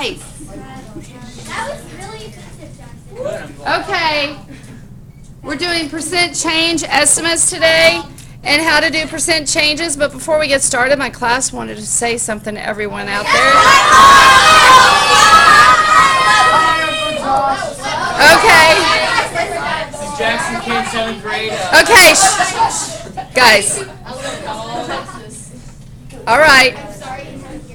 Guys. That was really effective, Johnson. Okay. We're doing percent change estimates today and how to do percent changes. But before we get started, my class wanted to say something to everyone out there. Okay. Jackson King, 7th grade. Okay. Guys. All right.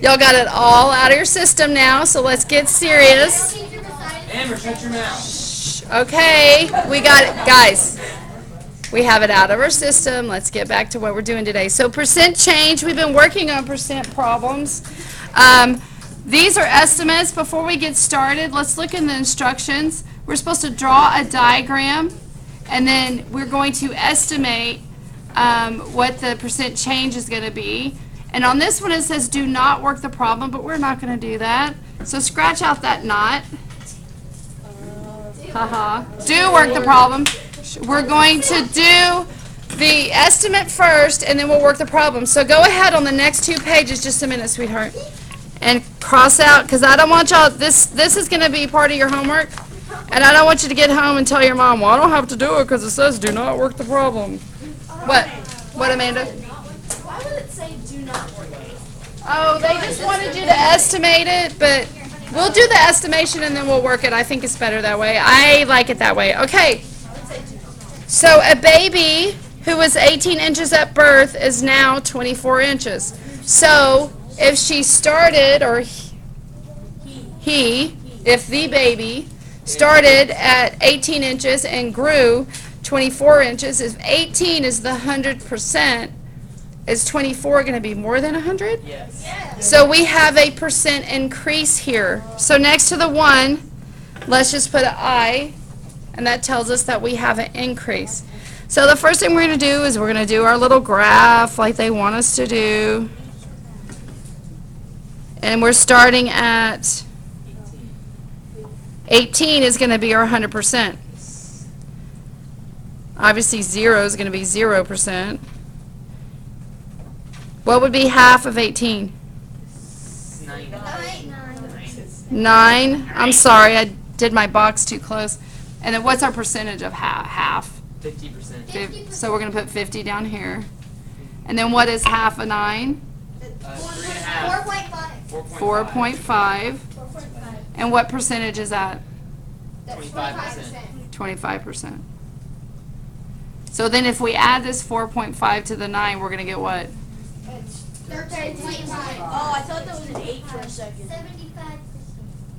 Y'all got it all out of your system now, so let's get serious. Amber, shut your mouth. Okay, we got it. Guys, we have it out of our system. Let's get back to what we're doing today. So percent change, we've been working on percent problems. These are estimates. Before we get started, let's look in the instructions. We're supposed to draw a diagram, and then we're going to estimate what the percent change is going to be. And on this one it says do not work the problem, but we're not going to do that. So scratch out that not. Haha. Do work the problem. We're going to do the estimate first, and then we'll work the problem. So go ahead on the next 2 pages, just a minute, sweetheart, and cross out, because I don't want y'all, this is going to be part of your homework, and I don't want you to get home and tell your mom, well, I don't have to do it because it says do not work the problem. What? What, Amanda? Why would it say do not work? Oh, they just wanted you to estimate it, but we'll do the estimation and then we'll work it. I think it's better that way. I like it that way. Okay. So a baby who was 18 inches at birth is now 24 inches. So if she started, or if the baby started at 18 inches and grew 24 inches, if 18 is the 100%, is 24 going to be more than 100? Yes. So we have a percent increase here. So next to the 1, let's just put an I, and that tells us that we have an increase. So the first thing we're going to do is we're going to do our little graph like they want us to do. And we're starting at 18 is going to be our 100%. Obviously 0 is going to be 0%. What would be half of 18? 9. I'm sorry, I did my box too close. And then what's our percentage of half? 50%. So we're going to put 50 down here. And then what is half of 9? 4.5. 4.5. And what percentage is that? 25%. 25%. So then if we add this 4.5 to the 9, we're going to get what? 13.5. Oh, I thought that was an 8 for a second. 75%.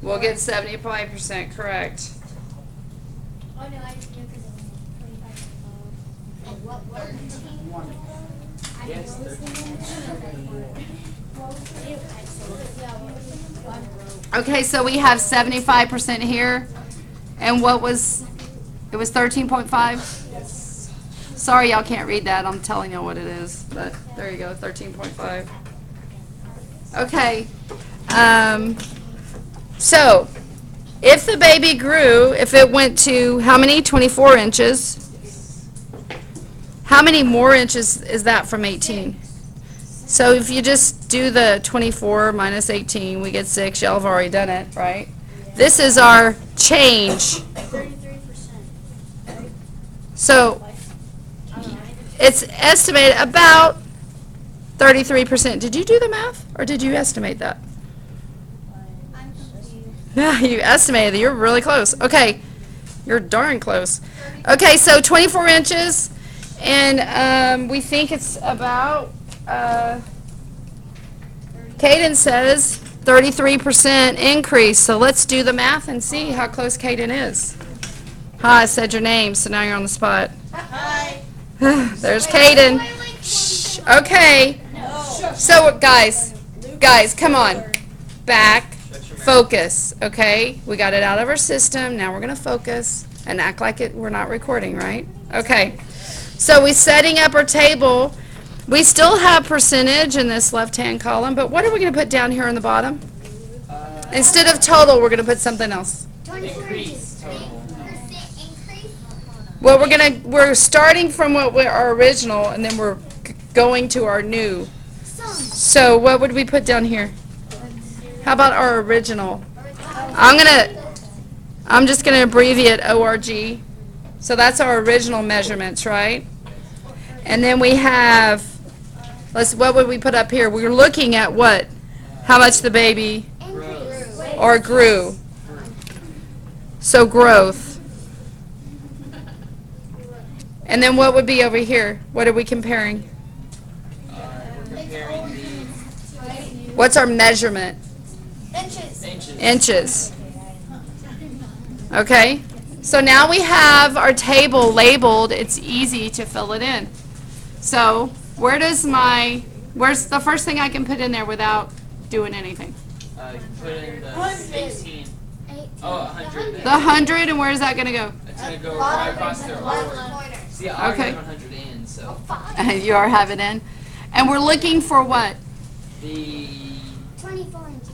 We'll get 75%, correct. Oh no, I just knew because it was 25. What? Yes, 13. Okay, so we have 75% here. And what was, it was 13.5? Yes. Sorry y'all can't read that. I'm telling you what it is. But there you go, 13.5. Okay. So, if the baby grew, if it went to how many? 24 inches. How many more inches is that from 18? So if you just do the 24 minus 18, we get 6. Y'all have already done it, right? This is our change. 33%. So it's estimated about 33%. Did you do the math, or did you estimate that? I'm confused. Yeah, you estimated it. You're really close. Okay, you're darn close. Okay, so 24 inches, and we think it's about, Caden says 33% increase. So let's do the math and see how close Caden is. Hi, I said your name, so now you're on the spot. Hi. There's Caden. Shh. Okay. So guys, come on. Back. Focus. Okay. We got it out of our system. Now we're going to focus and act like we're not recording, right? Okay. So we're setting up our table. We still have percentage in this left-hand column, but what are we going to put down here on the bottom? Instead of total, we're going to put something else. 24 Increase inches. total. 8% increase. Well, we're starting from our original, and then we're going to our new. Some. So what would we put down here? How about our original? I'm just gonna abbreviate ORG. So that's our original measurements, right? And then we have, what would we put up here? We're looking at what? How much the baby or grew. So growth. And then what would be over here? What are we comparing? We're comparing the What's our measurement? Inches. Inches. Okay? So now we have our table labeled. It's easy to fill it in. So where's the first thing I can put in there without doing anything? put in the 18. Oh, 100. The 100, and where's that going to go? It's going to go right across their board. See, I already Okay. have 100 in, so. You are having in. And we're looking for what? The 24 inches.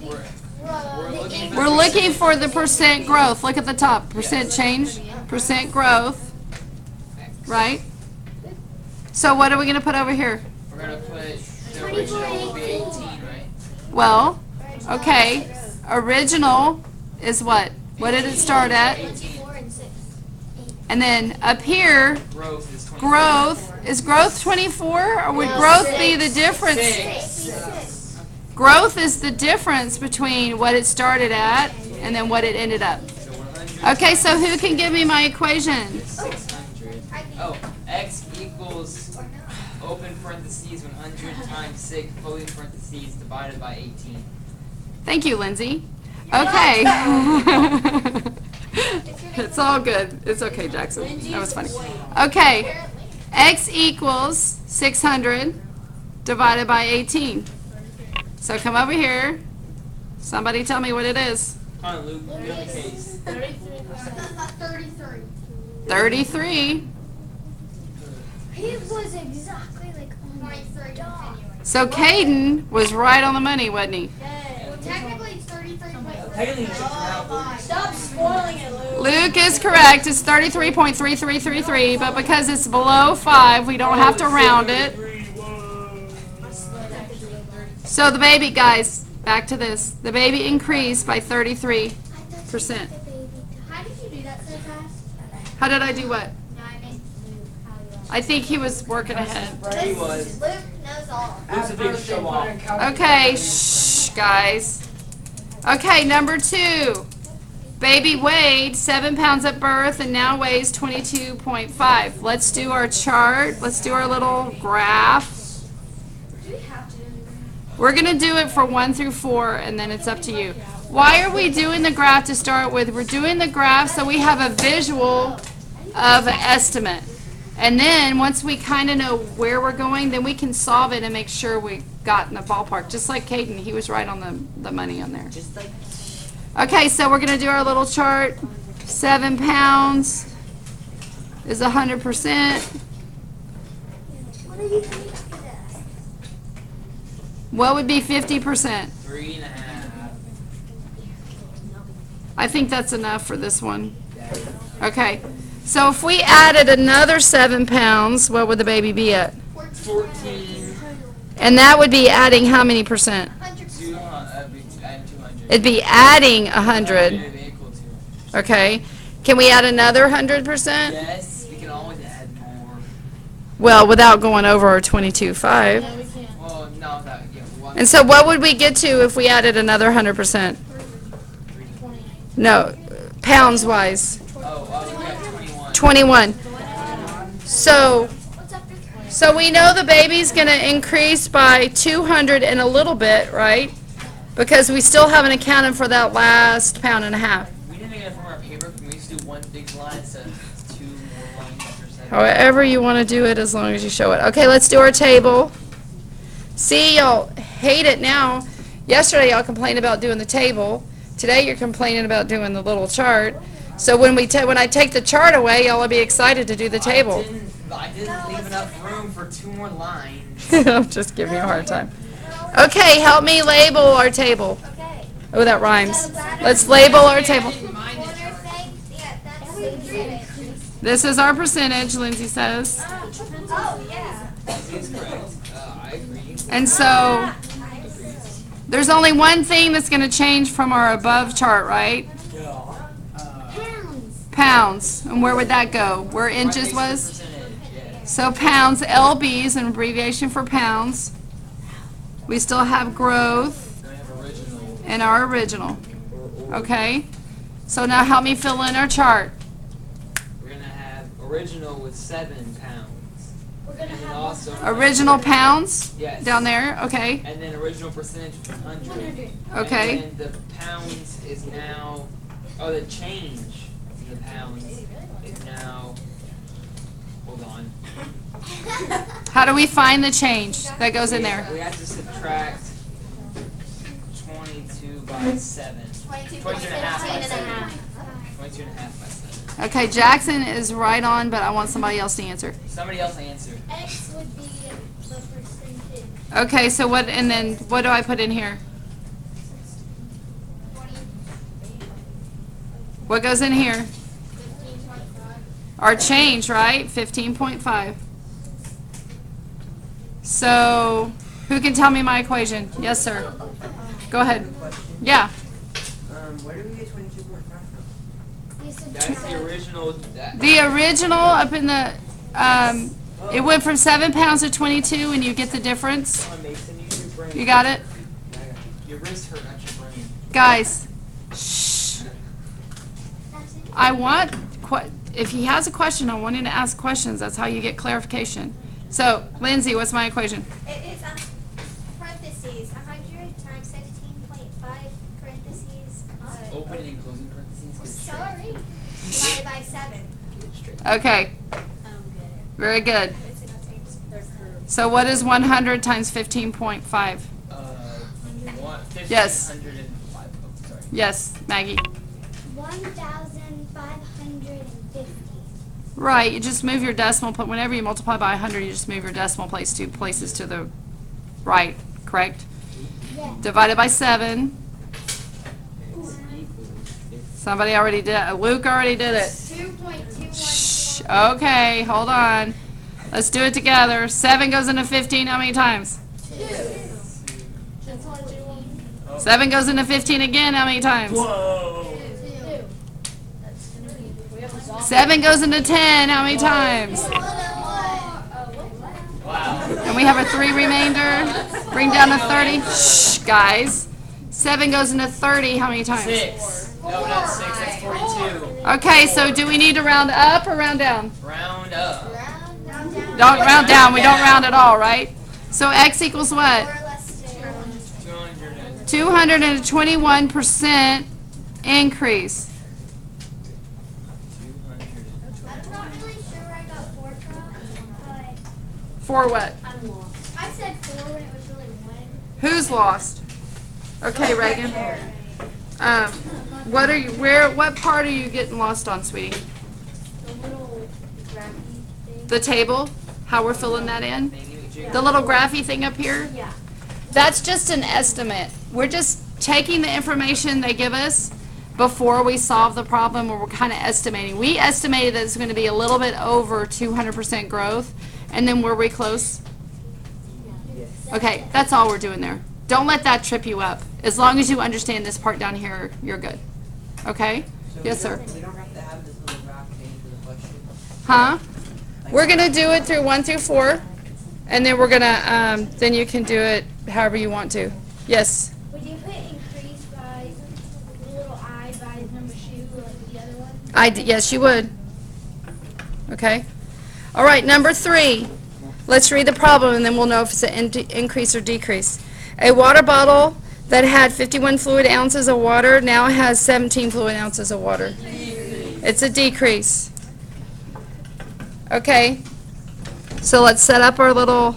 we're We're looking for the percent growth. Look at the top. Percent change, percent growth, right? So what are we going to put over here? We're going to put the original will be 18, right? Well, okay. Original is what? What did it start at? 24 and 6. And then up here, Growth is 24. growth. Is growth 24? Or would growth be the difference? 6. Growth is the difference between what it started at and then what it ended up. So 100. Okay, so who can give me my equation? 600. Oh, x equals open parentheses 100 times 6 closing parentheses divided by 18. Thank you, Lindsay. Okay. It's all good. It's okay, Jackson. That was funny. Okay. X equals 600 divided by 18. So come over here. Somebody tell me what it is. Come on, Luke, give me a case. 33. 33. He was exactly like on my third dot. So Caden was right on the money, wasn't he? Well, technically it's 33.3. Technically, it's just Stop spoiling it, Luke. Luke is correct. It's 33.3333, but because it's below 5, we don't have to round it. So the baby, guys, back to this. The baby increased by 33%. How did you do that so fast? How did I do what? No, I meant how you I think he was working ahead. He was. Luke knows all. Luke's a big show off. Okay, shh, guys. Okay, number 2. Baby weighed 7 pounds at birth and now weighs 22.5. Let's do our chart. Let's do our little graph. Do we have to do anything? We're going to do it for 1 through 4, and then it's up to you. Why are we doing the graph to start with? We're doing the graph so we have a visual of an estimate. And then once we kind of know where we're going, then we can solve it and make sure we got in the ballpark. Just like Caden, he was right on the money on there. Just like. Okay, so we're going to do our little chart. 7 pounds is 100%. What are you doing for this? What would be 50%? 3.5. I think that's enough for this one. Okay, so if we added another 7 pounds, what would the baby be at? 14. And that would be adding how many percent? 200. Add 200. It'd be adding 100. It'd be equal to. Okay, can we add another 100%? Yes, we can always add more. Well, without going over our 22.5. Well, no, that, yeah. One, And so what would we get to if we added another 100%? No, pounds wise. we got 21. 21. So What's after 3? So we know the baby's going to increase by 200 and a little bit, right? Because we still haven't accounted for that last pound and a half. We didn't get it from our paper. We used to do one big line instead of 2 more lines per second. However you want to do it, as long as you show it. Okay, let's do our table. See, y'all hate it now. Yesterday, y'all complained about doing the table. Today, you're complaining about doing the little chart. So when I take the chart away, y'all will be excited to do the table. I didn't leave enough room for 2 more lines. I'm just giving you a hard time. Okay, help me label our table. Okay. Oh, that rhymes. Let's label our table. Corner thing? Yeah, that's the This is our percentage, Lindsay says. Oh, yeah. He's correct. I agree. And so There's only one thing that's going to change from our above chart, right? Pounds. Pounds. And where would that go? Where inches was? Percentage, yeah. So pounds, LB is an abbreviation for pounds. We still have growth Then we have original. in our original. Okay? So now help me fill in our chart. We're gonna have original with 7 pounds. We're gonna And then have also Original pounds Yes. down there. Okay. And then original percentage of 100. Okay. And then the pounds is now, the change in the pounds is now, hold on. How do we find the change that goes in there? We have to subtract 22 by 7. 22 and a half by 7. 22 and a half by 7. Okay, Jackson is right on, but I want somebody else to answer. Somebody else answer. X would be the percentage. Okay, so what, and then what do I put in here? 20, What goes in here? 15.5. Our change, right? 15.5. So, who can tell me my equation? Yes, sir. Go ahead. Yeah. Where did we get 22.5 from? You That's subtract. the original. The original up in the, it went from 7 pounds to 22, and you get the difference. Mason, use your brain. You got it? Your wrist hurt, not your brain. Guys, shh. That's it. I want, if he has a question, I want him to ask questions. That's how you get clarification. So, Lindsay, what's my equation? It is parentheses, 100 times 17.5 parentheses, Opening and closing parentheses. Get it straight. sorry, divided by 7. Get it straight. Okay, very good. So what is 100 times 15.5? 1505. Yes. Oh, sorry. Yes, Maggie. 1,550. Right, you just move your decimal point. Whenever you multiply by 100, you just move your decimal place 2 places to the right, correct? Yeah. Divided by 7. Somebody already did it. Luke already did it. 2.21. Shh. Okay, hold on. Let's do it together. 7 goes into 15 how many times? 7 goes into 15 again how many times? 7 goes into 10 how many times? And we have a 3 remainder. Bring down to 30. Shh, guys. 7 goes into 30 how many times? 6. No, not 6. That's 42. Okay, so do we need to round up or round down? Round up. Don't round down. We don't round at all, right? So x equals what? 200. 221% increase. 200. I'm not really sure where I got 4 from, but For what? I said 4 when it was really 1. Who's lost? Okay, Reagan. What part are you getting lost on, sweetie? The little graphy thing. The table? How we're filling that in? Maybe The little graphy thing up here? Yeah. That's just an estimate. We're just taking the information they give us before we solve the problem, or we're kind of estimating. We estimated that it's going to be a little bit over 200% growth, and then were we close? Okay, that's all we're doing there. Don't let that trip you up. As long as you understand this part down here, you're good. Okay? So Yes, sir. We don't have to have this little graph thing for the question. Huh? We're going to do it through 1 through 4, and then we're going to, then you can do it however you want to. Yes? Would you put increase by the little I by the number shoe like the other one? Yes, you would. Okay? All right, number 3. Let's read the problem, and then we'll know if it's an increase or decrease. A water bottle that had 51 fluid ounces of water now has 17 fluid ounces of water. It's a decrease. Okay? So let's set up our little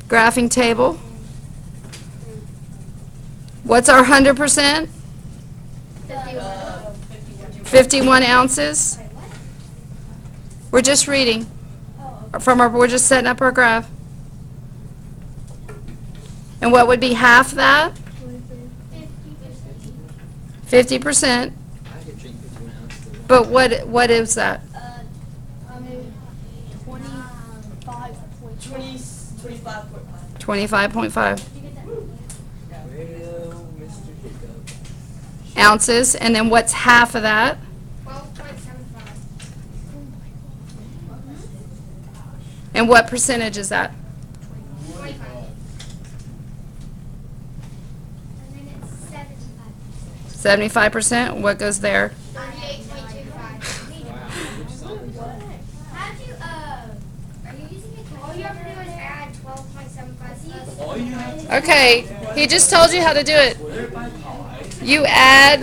graphing table. What's our 100%? 51 ounces. We're just reading. We're just setting up our graph. And what would be half that? 50%. I could drink 51 ounces of water. But what is that? 25.5. 25.5. ounces. And then what's half of that? 12.75. And what percentage is that? 25. And then it's 75. 75%? What goes there? 38.25. How'd you, are you using a calculator? All you have to do is add 12.75. Okay, he just told you how to do it. You add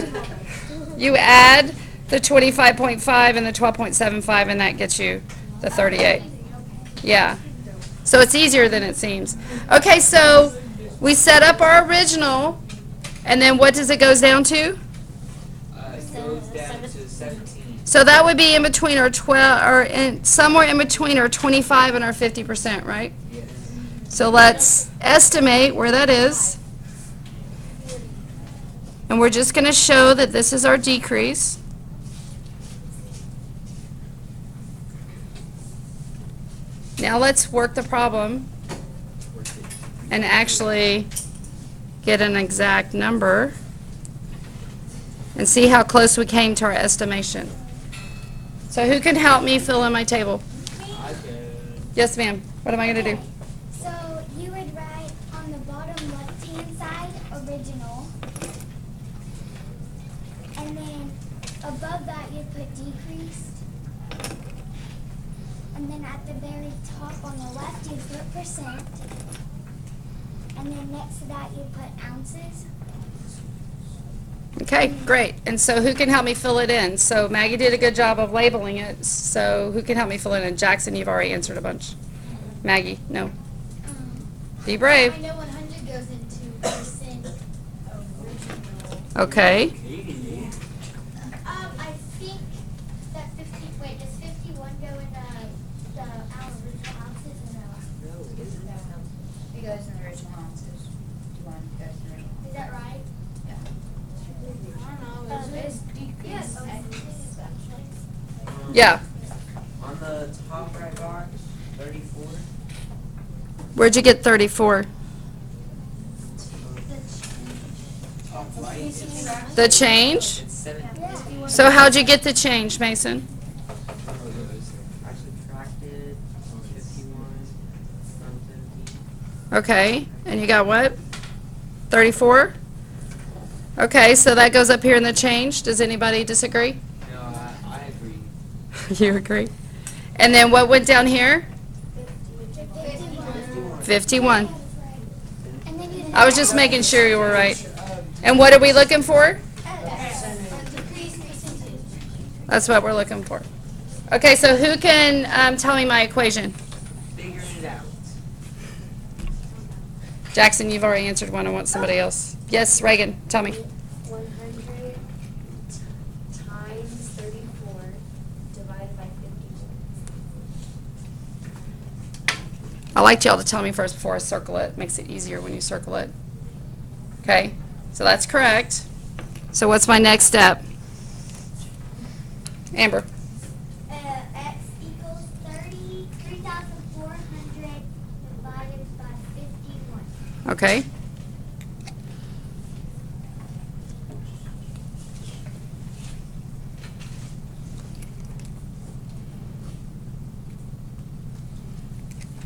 the 25.5 and the 12.75, and that gets you the 38. Yeah. So it's easier than it seems. Okay, so we set up our original, and then what does it goes down to? It goes down to 17. So that would be in between our 12, or somewhere in between our 25 and our 50%, right? Yes. So let's estimate where that is. And we're just going to show that this is our decrease. Now let's work the problem and actually get an exact number and see how close we came to our estimation. So who can help me fill in my table? I could. Yes, ma'am. What am I going to do? So you would write on the bottom left-hand side, original. And then above that you'd put decreased. And then at the very top on the left you'd put percent. And then next to that you'd put ounces. Okay, great. And so who can help me fill it in? So Maggie did a good job of labeling it. So who can help me fill it in? Jackson, you've already answered a bunch. Maggie, no. Be brave. I know 100 goes into percent original. Okay. I think that 50, does 51 go in the our original ounces or no? It goes in the original ounces. 51 goes in the original. Is that right? Yes. Yeah. On the top right box, 34. Where'd you get 34? Top right, it's The change? 17. So how'd you get the change, Mason? I subtracted 51 from 17. Okay. And you got what? 34? Okay, so that goes up here in the change. Does anybody disagree? No, I agree. You agree? And then what went down here? 51. And then you I was just making sure you were right. And what are we looking for? decrease percentage. That's what we're looking for. Okay, so who can tell me my equation? Figure it out. Jackson, you've already answered one. I want somebody else. Yes, Reagan, tell me. 100 times 34 divided by 51. I liked y'all to tell me first before I circle it. Makes it easier when you circle it. Okay, so that's correct. So what's my next step? Amber. X equals 3,400 divided by 51. Okay.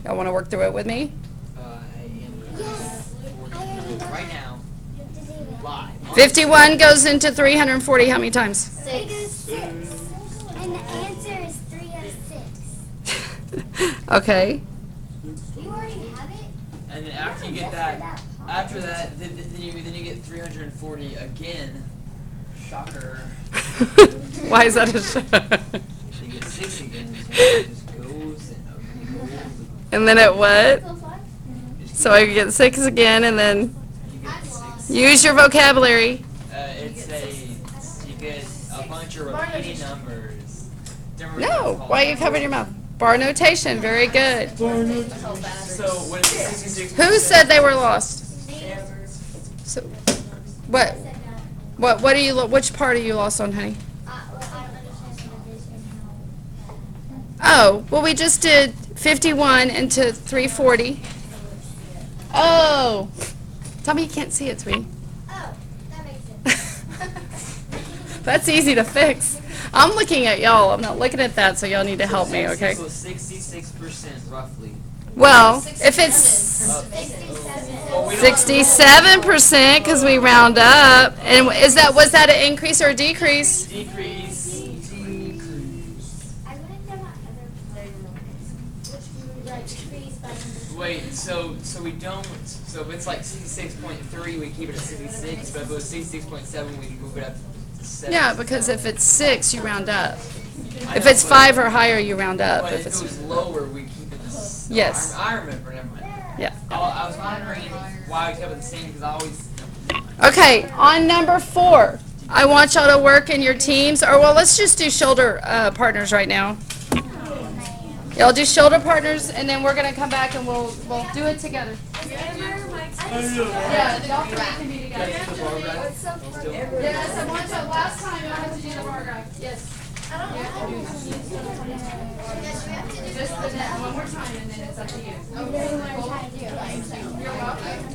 Y'all want to work through it with me? I am Yes. I already know right that. now, You have to do that. live. 51 goes into 340 how many times? It goes 6. And the answer is 306. Okay. You already have it? And then after you get that, after that, then you get 340 again. Shocker. Why is that a So you get 6 again. So it just goes and And then it what? Equals what? So I get 6 again, and then you get 6. use your vocabulary. You get a bunch of repeating numbers. Different No, ones why are you called- covering your mouth? Bar notation, very good. So when it's 66. Who said they were lost? So, what? What are you? Which part are you lost on, honey? I don't understand the division Oh, well, we just did 51 into 340. Oh, tell me you can't see it, sweetie. Oh, that makes sense. That's easy to fix. I'm looking at y'all. I'm not looking at that, so y'all need to help me, okay? So 66% roughly. Well, if it's 67%, because we round up, and was that an increase or a decrease? Decrease. I wouldn't know what other decrease by Wait, so we don't. So if it's like 66.3, we keep it at 66. But if it was 66.7, we can move it up to 7. Yeah, because if it's 6, you round up. If it's 5 or higher, you round up. But If if it it's was lower, we keep it. Yes. I remember. Never mind. yeah. I was wondering why we kept it the same because I always. Okay, on number 4, I want y'all to work in your teams, or well, let's just do shoulder partners right now. Y'all do shoulder partners, and then we're gonna come back and we'll do it together. Yeah, y'all three can be together. Yes, I want to. Last time y'all had to do the bar graph. Yes. Just the net one more time, and then it's up to you. You're welcome.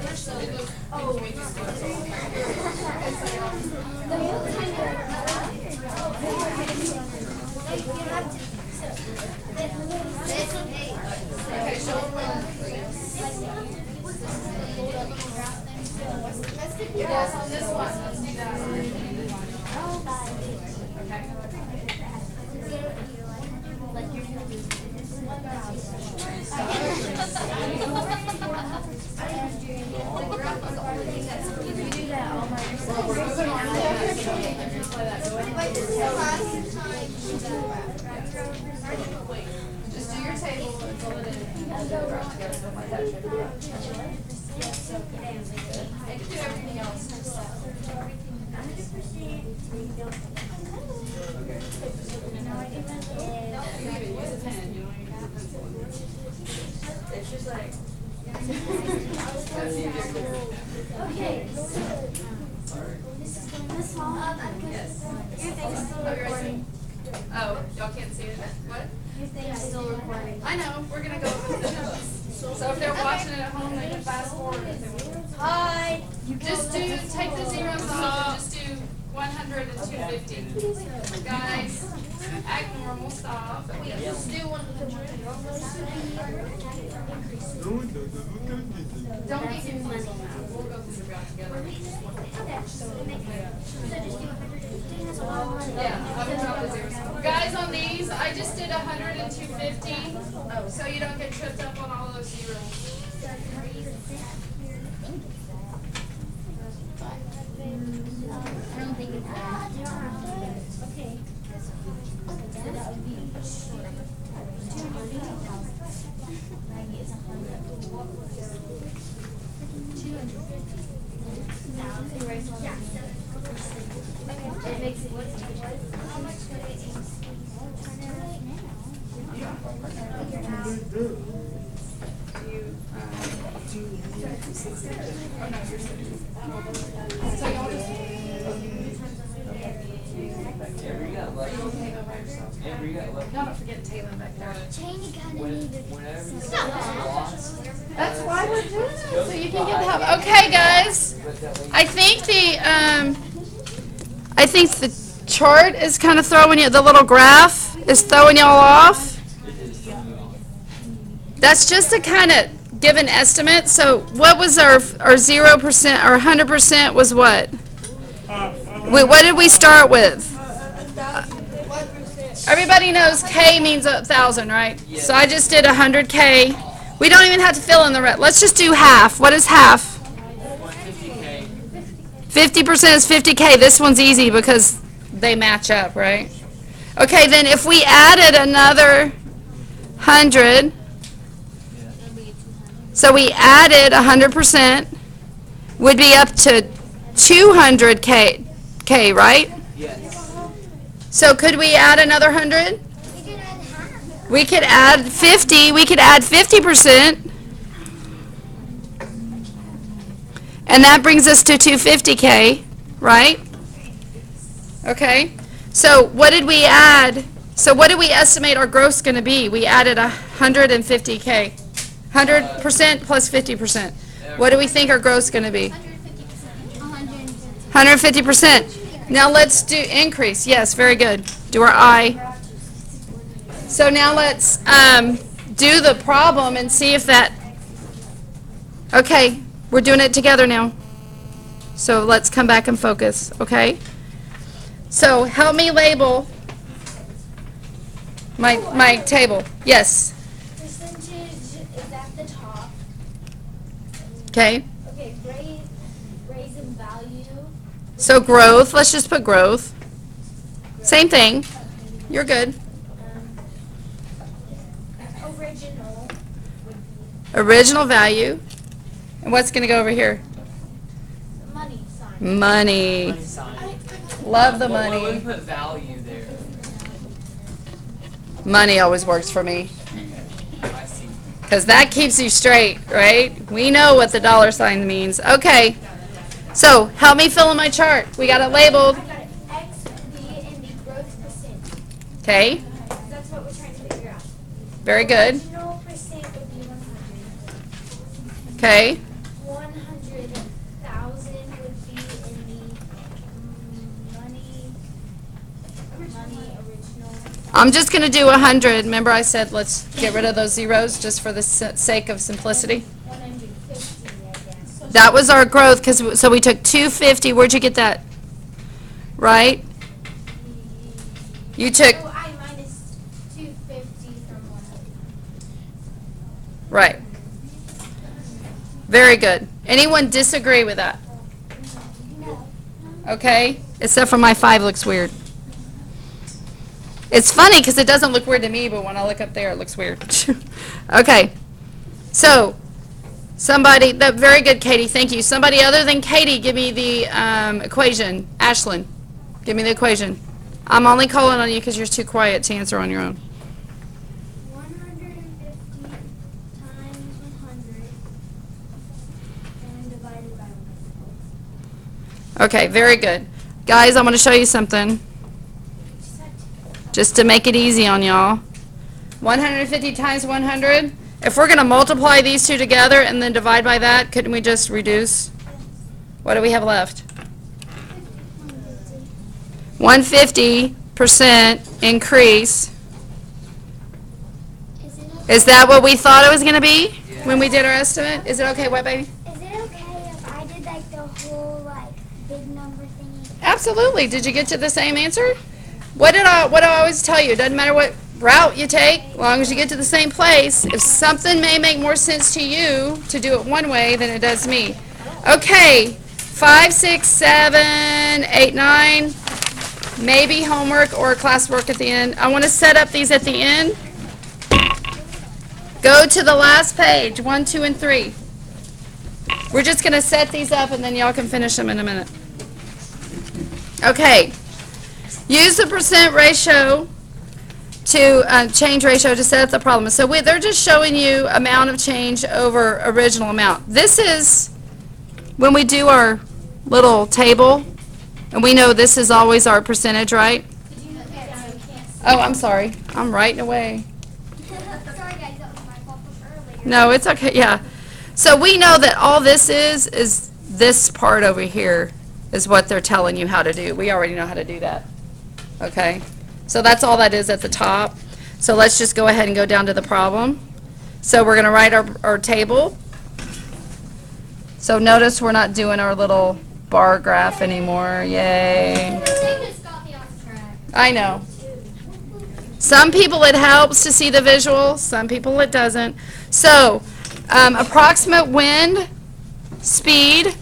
Okay, yes, on this one. Let's do that. Just do your table and fill it in. And then drop together, don't let that trip you up. And do everything else. Use a pen. You don't even have a pencil. It's just like. That's easier. Okay. Yes. Oh, you're right. Oh, y'all can't see it? What? Your thing's still recording. I know, we're gonna go with the numbers. So if they're watching it at home, they can fast forward if they want. Hi. Just take the zeros off and just do 100 and 250. Guys, act normal, stop. Just do 100. Don't get confused on that. We'll go through the graph together. Okay, so just do 100. Yeah, I'll drop the zeros. Guys, on these, I just did 100 and 250, so you don't get tripped up on all those zeros. I don't think it's that. Okay. So that would be 200. It makes it how much would it Don't forget Taylor back there. Change kind of needed. That's why we're doing it, so you can get help. Okay, guys. I think the chart is kind of throwing you, the little graph is throwing y'all off. That's just to kind of give an estimate. So what was our 0%, our 100% was what? What did we start with? Everybody knows K means 1,000, right? So I just did 100K. We don't even have to fill in the rest. Let's just do half. What is half? 50% is 50K. This one's easy because they match up, right? Okay, then if we added another 100, so we added 100%, would be up to 200K, right? Yes. So could we add another 100? We could add half. We could add 50. We could add 50%. And that brings us to 250K, right? Okay. So what did we add? So what did we estimate our growth's going to be? We added 150K. 100% plus 50%. What do we think our growth's going to be? 150%. 150%. Now let's do increase. Yes, very good. Do our I. So now let's do the problem and see if that, okay, we're doing it together now. So let's come back and focus, okay? So help me label my table. Yes. Percentage is at the top. Okay. Okay, raise in value. So growth, let's just put growth. Same thing. You're good. Original would be Original value. And what's going to go over here? money sign. Money. Money sign. Love the Why would we money. put value there? Money always works for me. I see. Because that keeps you straight, right? We know what the dollar sign means. Okay. So help me fill in my chart. We got it labeled. I got it. X would be in the growth percent. Okay. That's what we're trying to figure out. Very good. Original percent would be 100. Okay. 100,000 would be in the money original. I'm just going to do 100. Remember I said let's get rid of those zeros just for the sake of simplicity. 150, I guess. That was our growth, so we took 250. Where'd you get that? Right? You took, Oh, I minus 250 from 100. right. Very good. Anyone disagree with that? No. Okay? Except for my 5 looks weird. It's funny because it doesn't look weird to me, but when I look up there, it looks weird. Okay. So, somebody, very good, Katie, thank you. Somebody other than Katie, give me the equation. Ashlyn, give me the equation. I'm only calling on you because you're too quiet to answer on your own. 150 times 100 and divided by 1. Okay, very good. Guys, I'm going to show you something just to make it easy on y'all. 150 times 100. If we're going to multiply these two together and then divide by that, couldn't we just reduce? What do we have left? 150% increase. Is that what we thought it was going to be when we did our estimate? Is it okay, what, baby? Is it okay if I did like the whole like big number thingy? Absolutely. Did you get to the same answer? What do I always tell you? It doesn't matter what route you take, as long as you get to the same place. If something may make more sense to you to do it one way than it does me. Okay, 5, 6, 7, 8, 9. Maybe homework or classwork at the end. I want to set up these at the end. Go to the last page, 1, 2, and 3. We're just going to set these up and then y'all can finish them in a minute. Okay. Use the percent ratio to change ratio to set up the problem. So they're just showing you amount of change over original amount. This is when we do our little table, and we know this is always our percentage, right? Did you look at it so you can't see? Oh, I'm sorry. I'm writing away. Sorry guys, that was my fault from earlier. No, it's okay. Yeah. So we know that all this is this part over here is what they're telling you how to do. We already know how to do that. Okay? So that's all that is at the top. So let's just go ahead and go down to the problem. So we're going to write our table. So notice we're not doing our little bar graph anymore. Yay. They just got me off track. I know. Some people it helps to see the visual, some people it doesn't. So, approximate wind speed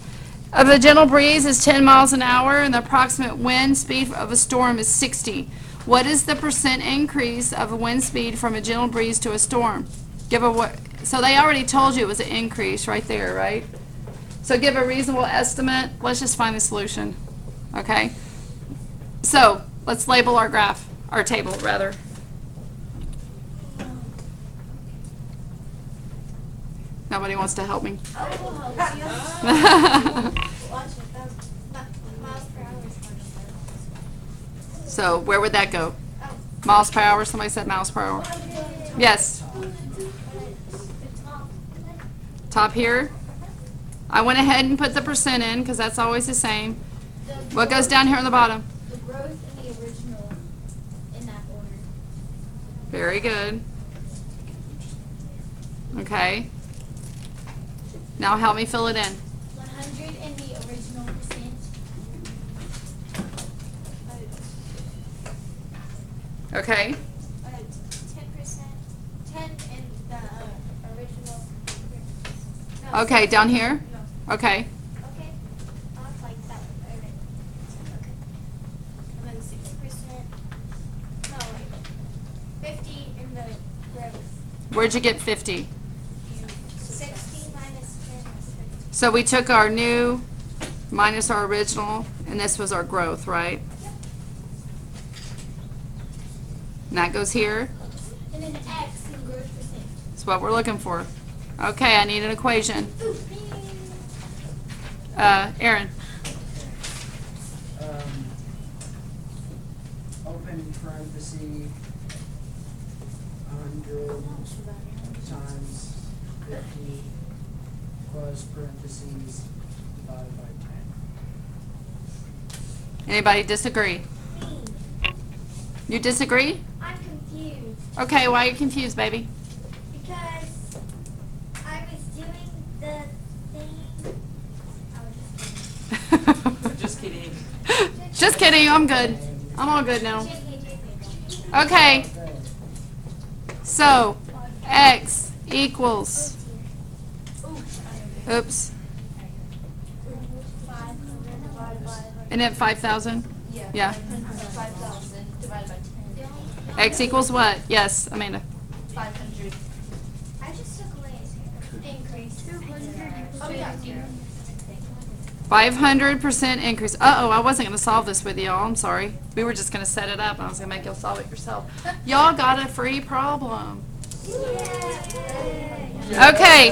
of a gentle breeze is 10 miles an hour, and the approximate wind speed of a storm is 60. What is the percent increase of a wind speed from a gentle breeze to a storm? So they already told you it was an increase right there, right? So give a reasonable estimate. Let's just find the solution. Okay? So, let's label our graph, our table, rather. Nobody wants to help me. I will help you. Watch it. Miles per hour is hard to So, where would that go? Miles per hour? Somebody said miles per hour. Yes. Top here. I went ahead and put the percent in because that's always the same. What goes down here on the bottom? The growth and the original in that order. Very good. Okay. Now help me fill it in. 100 in the original percent. Okay. 10%. 10 in the original. No, Okay, down here? No. Okay. Okay. I'll like that. Okay. And then 60%. No, wait. 50 in the growth. Where'd you get 50? 60 minus 10 is 50. So we took our new minus our original, and this was our growth, right? And that goes here. And then X in growth percent. That's what we're looking for. Okay, I need an equation. Ooh. Aaron. Open parenthesis, 100 times 50, close parentheses, divided by 10. Anybody disagree? Me. You disagree? I'm confused Okay, why are you confused, baby? because I was doing the thing. I was Just kidding. Just kidding, I'm good. I'm all good now. Okay, so X equals, oops, isn't it 5,000? Yeah. 5,000 divided by 10. X equals what? Yes, Amanda. 500. I just took away his increase. 200. Oh yeah. 500% increase. Uh-oh, I wasn't going to solve this with y'all. I'm sorry. We were just going to set it up, and I was going to make y'all solve it yourself. Y'all got a free problem. Okay,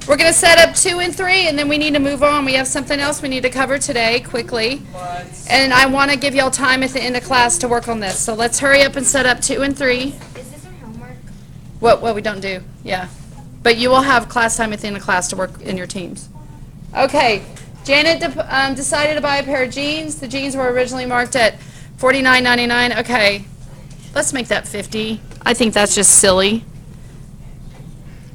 we're going to set up 2 and 3, and then we need to move on. We have something else we need to cover today quickly. And I want to give y'all time at the end of class to work on this. So let's hurry up and set up 2 and 3. Is this our homework? What we don't do, yeah. But you will have class time at the end of class to work in your teams. Okay, Janet decided to buy a pair of jeans. The jeans were originally marked at $49.99. Okay, let's make that 50. I think that's just silly.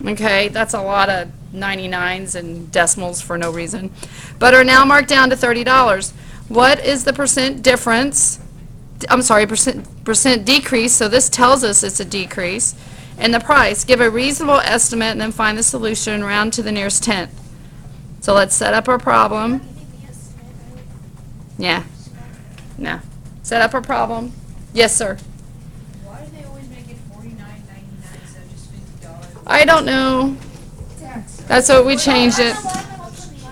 Okay, that's a lot of 99s and decimals for no reason. But are now marked down to $30. What is the percent difference? I'm sorry, percent decrease, so this tells us it's a decrease. And the price, give a reasonable estimate and then find the solution and round to the nearest tenth. So let's set up our problem. Yeah. No. Set up our problem. Yes, sir. Why do they always make it $49.99 instead of just $50? I don't know. That's what we changed it.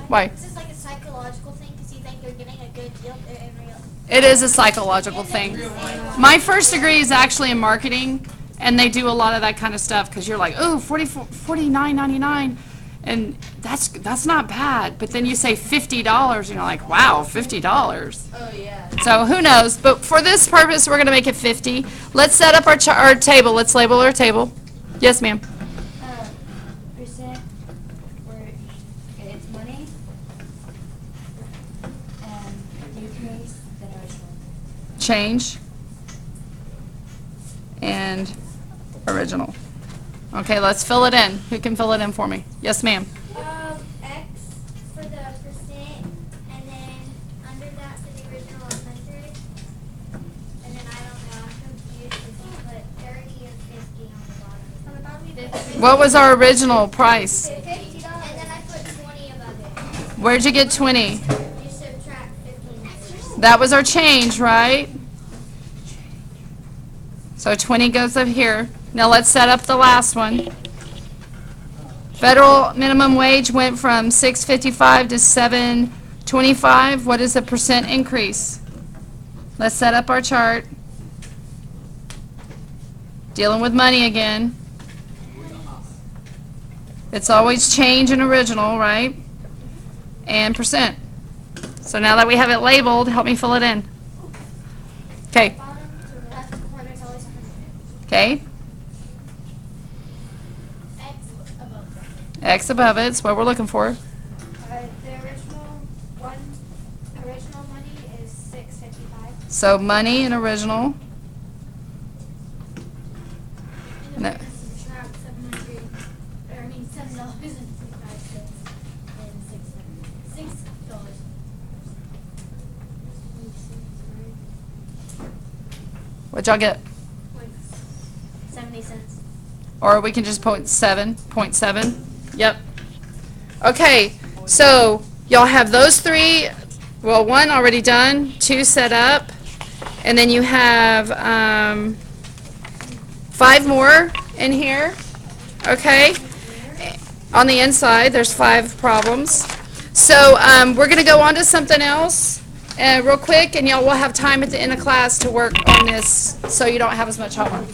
Why? This is like a psychological thing because you think you're getting a good deal in real. It is a psychological thing. My first degree is actually in marketing, and they do a lot of that kind of stuff because you're like, oh, $49.99, and that's not bad. But then you say $50, and you're like, wow, $50. Oh, yeah. So who knows? But for this purpose, we're going to make it 50. Let's set up our table. Let's label our table. Yes, ma'am. Percent where it's money and decrease the original. Change and original. Okay, let's fill it in. Who can fill it in for me? Yes, ma'am. X for the percent, and then under that for the original 100, and then I don't know, I'm confused because you put 30 or 50 on the bottom. 50. What was our original price? $50, and then I put 20 above it. Where'd you get 20? You subtract 15. That was our change, right? So 20 goes up here. Now let's set up the last one. Federal minimum wage went from $6.55 to $7.25. What is the percent increase? Let's set up our chart. Dealing with money again. It's always change and original, right? And percent. So now that we have it labeled, help me fill it in. Okay. Bottom to the left corner is always 100. Okay. X above that. X above it is what we're looking for. The original money $7.55. So money and original. No. Subtract $7.55 and $6. What'd y'all get? 70 cents. Or we can just put 7.7. Yep. Okay, so y'all have those three. Well, one already done, two set up, and then you have 5 more in here. Okay. On the inside, there's 5 problems. So we're going to go on to something else real quick, and y'all will have time at the end of class to work on this so you don't have as much homework.